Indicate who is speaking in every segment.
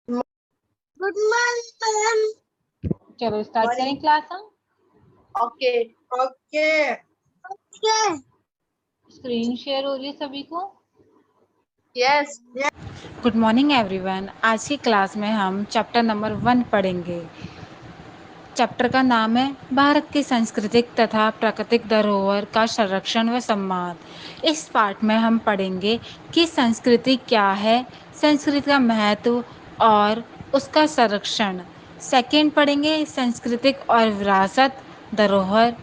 Speaker 1: Good morning ma'am.
Speaker 2: चलो start करें
Speaker 1: morning.
Speaker 2: Class हम।
Speaker 1: Okay okay okay.
Speaker 2: Screen share हो रही है सभी को।
Speaker 1: यस।
Speaker 3: Good morning everyone. आज की क्लास में हम चैप्टर नंबर 1 पढ़ेंगे। चैप्टर का नाम है भारत की सांस्कृतिक तथा प्राकृतिक धरोहर का संरक्षण व सम्मान। इस पाठ में हम पढ़ेंगे कि संस्कृति क्या है, संस्कृति का महत्व और उसका संरक्षण। सेकेंड पढ़ेंगे सांस्कृतिक और विरासत धरोहर।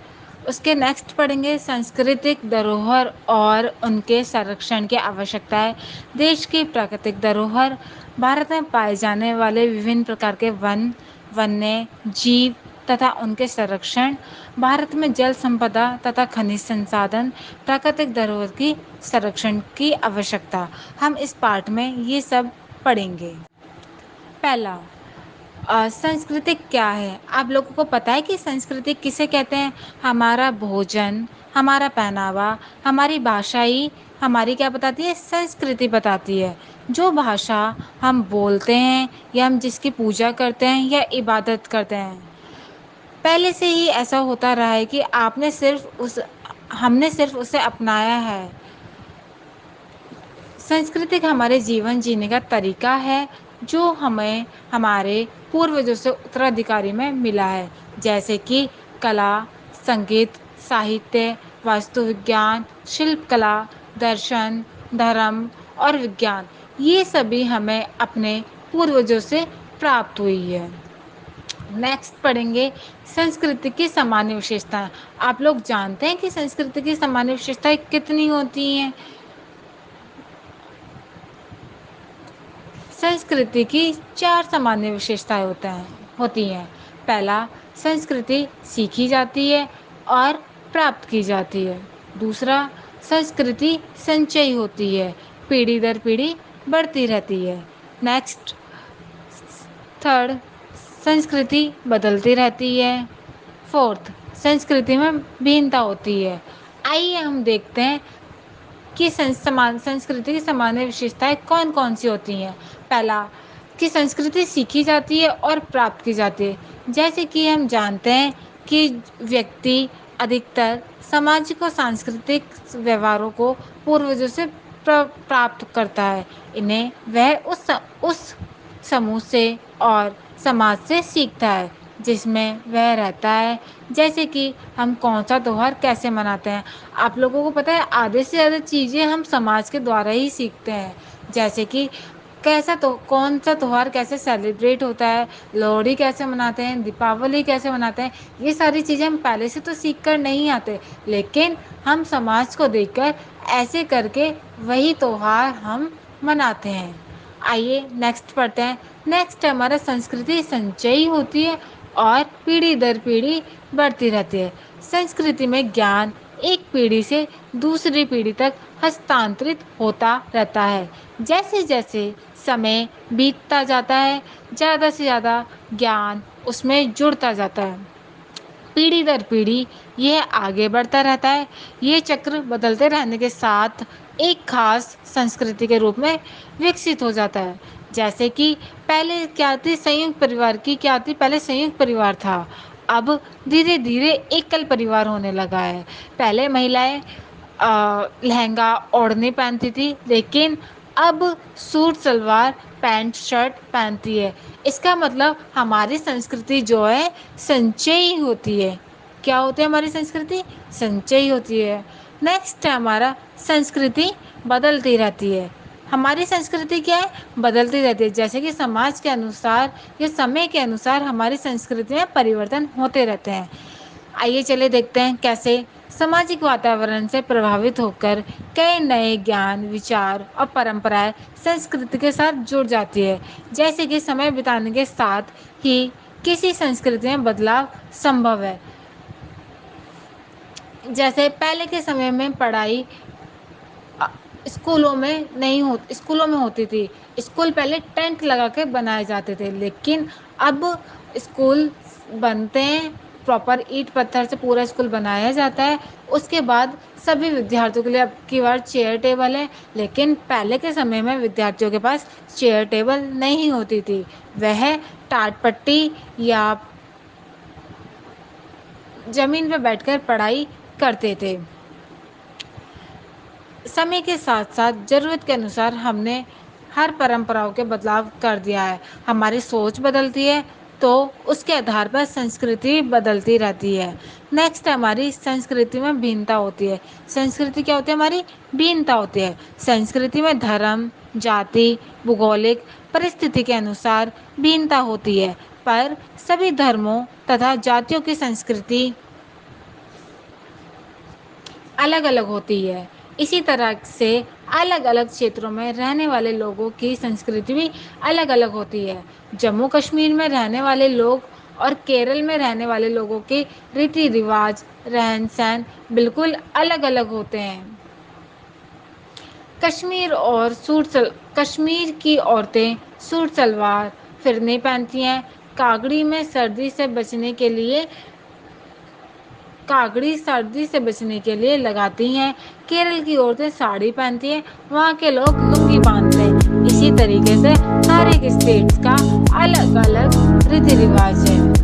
Speaker 3: उसके नेक्स्ट पढ़ेंगे सांस्कृतिक धरोहर और उनके संरक्षण की आवश्यकता है। देश की प्राकृतिक धरोहर, भारत में पाए जाने वाले विभिन्न प्रकार के वन, वन्य जीव तथा उनके संरक्षण, भारत में जल संपदा तथा खनिज संसाधन, प्राकृतिक धरोहर की संरक्षण की आवश्यकता। हम इस पाठ में ये सब पढ़ेंगे। पहला, संस्कृति क्या है? आप लोगों को पता है कि संस्कृति किसे कहते हैं? हमारा भोजन, हमारा पहनावा, हमारी भाषा ही हमारी क्या बताती है? संस्कृति बताती है। जो भाषा हम बोलते हैं या हम जिसकी पूजा करते हैं या इबादत करते हैं, पहले से ही ऐसा होता रहा है कि हमने सिर्फ उसे अपनाया है। सांस्कृतिक हमारे जीवन जीने का तरीका है जो हमें हमारे पूर्वजों से उत्तराधिकारी में मिला है, जैसे कि कला, संगीत, साहित्य, वास्तुविज्ञान, शिल्पकला, दर्शन, धर्म और विज्ञान। ये सभी हमें अपने पूर्वजों से प्राप्त हुई है। नेक्स्ट पढ़ेंगे संस्कृति की सामान्य विशेषताएं। आप लोग जानते हैं कि संस्कृति की सामान्य विशेषताएं कितनी होती हैं? संस्कृति की 4 सामान्य विशेषताएं होती हैं। पहला, संस्कृति सीखी जाती है और प्राप्त की जाती है। दूसरा, संस्कृति संचयी होती है, पीढ़ी दर पीढ़ी बढ़ती रहती है। नेक्स्ट, थर्ड, संस्कृति बदलती रहती है। फोर्थ, संस्कृति में भिन्नता होती है। आइए हम देखते हैं कि संस्कृति की सामान्य विशेषताएं कौन कौन सी होती हैं। पहला, कि संस्कृति सीखी जाती है और प्राप्त की जाती है। जैसे कि हम जानते हैं कि व्यक्ति अधिकतर सामाजिक और सांस्कृतिक व्यवहारों को पूर्वजों से प्राप्त करता है। इन्हें वह उस समूह से और समाज से सीखता है जिसमें वह रहता है। जैसे कि हम कौन सा त्यौहार कैसे मनाते हैं। आप लोगों को पता है आधे से ज़्यादा चीज़ें हम समाज के द्वारा ही सीखते हैं। जैसे कि कौन सा त्यौहार कैसे सेलिब्रेट होता है, लोहड़ी कैसे मनाते हैं, दीपावली कैसे मनाते हैं, ये सारी चीज़ें हम पहले से तो सीख कर नहीं आते, लेकिन हम समाज को देखकर ऐसे करके वही त्यौहार हम मनाते हैं। आइए नेक्स्ट पढ़ते हैं। नेक्स्ट हमारा संस्कृति संचयी होती है और पीढ़ी दर पीढ़ी बढ़ती रहती है। संस्कृति में ज्ञान एक पीढ़ी से दूसरी पीढ़ी तक हस्तांतरित होता रहता है। जैसे जैसे समय बीतता जाता है, ज़्यादा से ज़्यादा ज्ञान उसमें जुड़ता जाता है। पीढ़ी दर पीढ़ी यह आगे बढ़ता रहता है। ये चक्र बदलते रहने के साथ एक खास संस्कृति के रूप में विकसित हो जाता है। जैसे कि पहले क्या थी, संयुक्त परिवार की क्या थी, पहले संयुक्त परिवार था, अब धीरे धीरे एकल परिवार होने लगा है। पहले महिलाएं लहंगा ओढ़नी पहनती थी, लेकिन अब सूट सलवार पैंट शर्ट पहनती है। इसका मतलब हमारी संस्कृति जो है संचयी होती है। क्या होती है हमारी संस्कृति? संचयी होती है। नेक्स्ट है हमारा संस्कृति बदलती रहती है। हमारी संस्कृति क्या है? बदलती रहती है। जैसे कि समाज के अनुसार या समय के अनुसार हमारी संस्कृति में परिवर्तन होते रहते हैं। आइए चले देखते हैं कैसे। सामाजिक वातावरण से प्रभावित होकर कई नए ज्ञान, विचार और परंपराएं संस्कृति के साथ जुड़ जाती है। जैसे कि समय बिताने के साथ ही किसी संस्कृति में बदलाव संभव है। जैसे पहले के समय में पढ़ाई स्कूलों में होती थी। स्कूल पहले टेंट लगा के बनाए जाते थे, लेकिन अब स्कूल बनते हैं प्रॉपर ईंट पत्थर से पूरा स्कूल बनाया जाता है। उसके बाद सभी विद्यार्थियों के लिए अब की बार चेयर टेबल है, लेकिन पहले के समय में विद्यार्थियों के पास चेयर टेबल नहीं होती थी। वह टाट पट्टी या जमीन पर बैठकर पढ़ाई करते थे। समय के साथ साथ ज़रूरत के अनुसार हमने हर परंपराओं के बदलाव कर दिया है। हमारी सोच बदलती है तो उसके आधार पर संस्कृति बदलती रहती है। नेक्स्ट हमारी संस्कृति में भिन्नता होती है। संस्कृति क्या होती है? हमारी भिन्नता होती है। संस्कृति में धर्म, जाति, भूगोलिक परिस्थिति के अनुसार भिन्नता होती है, पर सभी धर्मों तथा जातियों की संस्कृति अलग अलग होती है। इसी तरह से अलग अलग क्षेत्रों में रहने वाले लोगों की संस्कृति भी अलग अलग होती है। जम्मू कश्मीर में रहने वाले लोग और केरल में रहने वाले लोगों के रीति रिवाज, रहन सहन बिल्कुल अलग अलग होते हैं। कश्मीर की औरतें सूट सलवार फिरनी पहनती हैं। कागड़ी सर्दी से बचने के लिए लगाती हैं। केरल की औरतें साड़ी पहनती हैं, वहाँ के लोग लुंगी बांधते हैं। इसी तरीके से हर एक स्टेट्स का अलग अलग रीति रिवाज है।